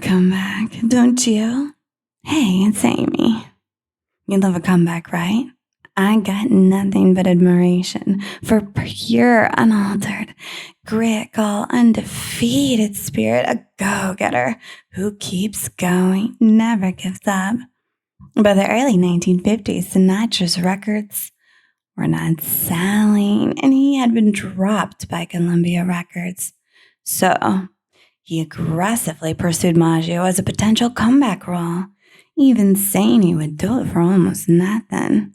comeback, don't you? Hey, it's Amy. You love a comeback, right? I got nothing but admiration for pure, unaltered, critical, undefeated spirit, a go-getter who keeps going, never gives up. By the early 1950s, Sinatra's records were not selling, and he had been dropped by Columbia Records. So he aggressively pursued Maggio as a potential comeback role, even saying he would do it for almost nothing.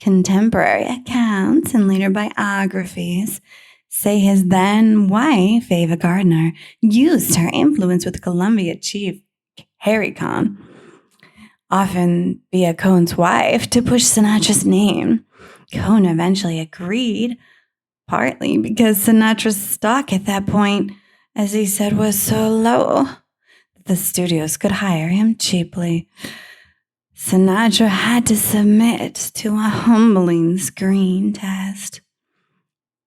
Contemporary accounts and later biographies say his then wife, Ava Gardner, used her influence with Columbia chief Harry Cohn, often via Cohn's wife, to push Sinatra's name. Cohn eventually agreed, partly because Sinatra's stock at that point, as he said, was so low that the studios could hire him cheaply. Sinatra had to submit to a humbling screen test.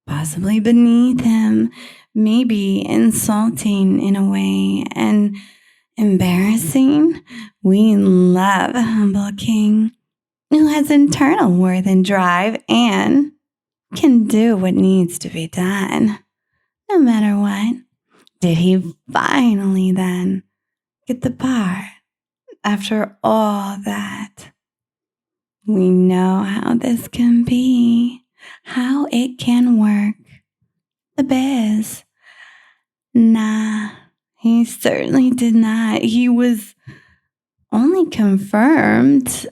Possibly beneath him, maybe insulting in a way, and embarrassing. We love a humble king who has internal worth and drive and can do what needs to be done, no matter what. Did he finally then get the part after all that? We know how this can be, how it can work. The biz. Nah, he certainly did not. He was only confirmed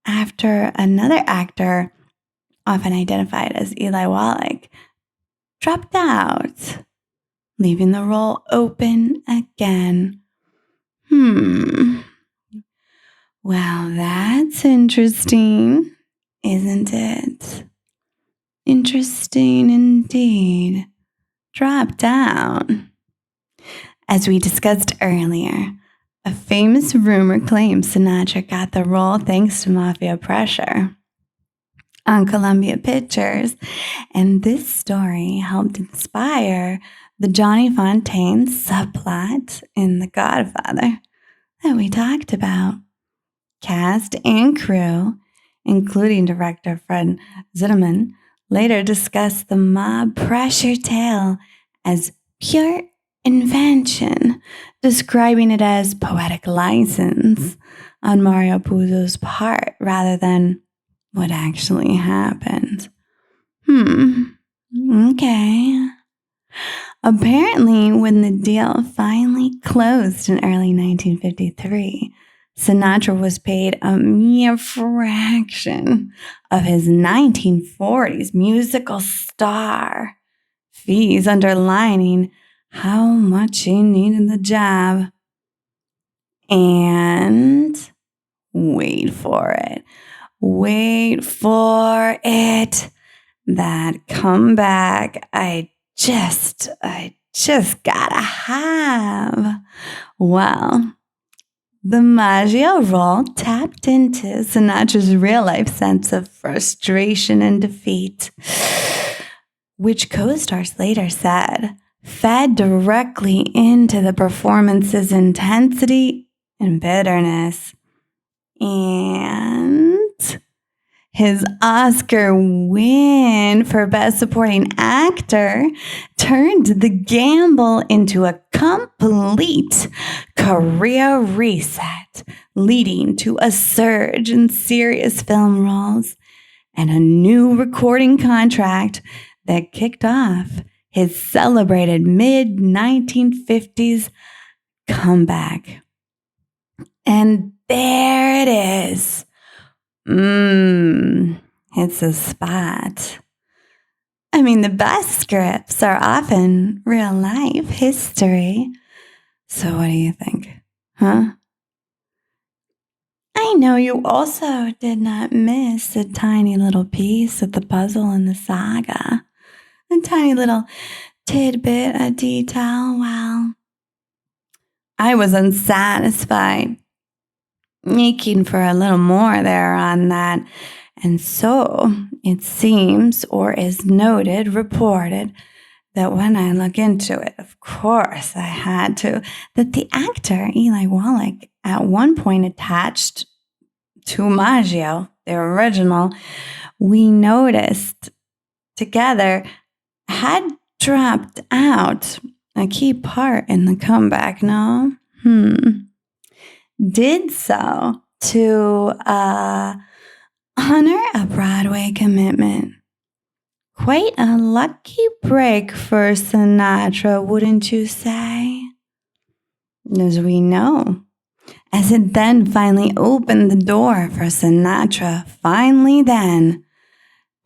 after another actor, often identified as Eli Wallach, dropped out, leaving the role open again. Well, that's interesting, isn't it? Interesting indeed. Drop down. As we discussed earlier, a famous rumor claims Sinatra got the role thanks to Mafia pressure on Columbia Pictures, and this story helped inspire the Johnny Fontaine subplot in The Godfather that we talked about. Cast and crew, including director Frank Sinatra, later discussed the mob pressure tale as pure invention, describing it as poetic license on Mario Puzo's part rather than what actually happened. Okay. Apparently, when the deal finally closed in early 1953, Sinatra was paid a mere fraction of his 1940s musical star fees, underlining how much he needed the job. And wait for it, that comeback I just gotta have. Well, the Maggio role tapped into Sinatra's real-life sense of frustration and defeat, which co-stars later said fed directly into the performance's intensity and bitterness. And his Oscar win for Best Supporting Actor turned the gamble into a complete career reset, leading to a surge in serious film roles and a new recording contract that kicked off his celebrated mid-1950s comeback. And there it is. It's a spot. I mean, the best scripts are often real life history. So what do you think? Huh? I know you also did not miss a tiny little piece of the puzzle in the saga. A tiny little tidbit of detail. Well, I was unsatisfied, aching for a little more there on that. And so it seems, or is noted, reported, that when I look into it, of course I had to, that the actor Eli Wallach at one point attached to Maggio, the original, we noticed together had dropped out a key part in the comeback, no? Did so to honor a Broadway commitment. Quite a lucky break for Sinatra, wouldn't you say? As we know, as it then finally opened the door for Sinatra, finally then,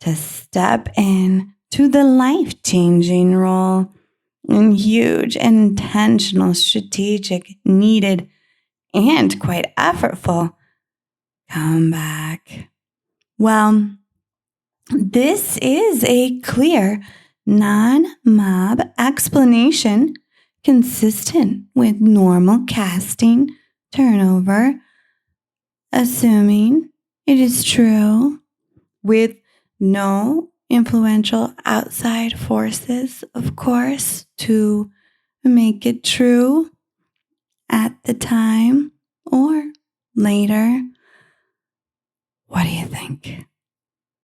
to step in to the life-changing role and huge and intentional, strategic, needed, and quite effortful comeback. Well, this is a clear, non-mob explanation consistent with normal casting turnover, assuming it is true, with no influential outside forces, of course, to make it true at the time or later. What do you think?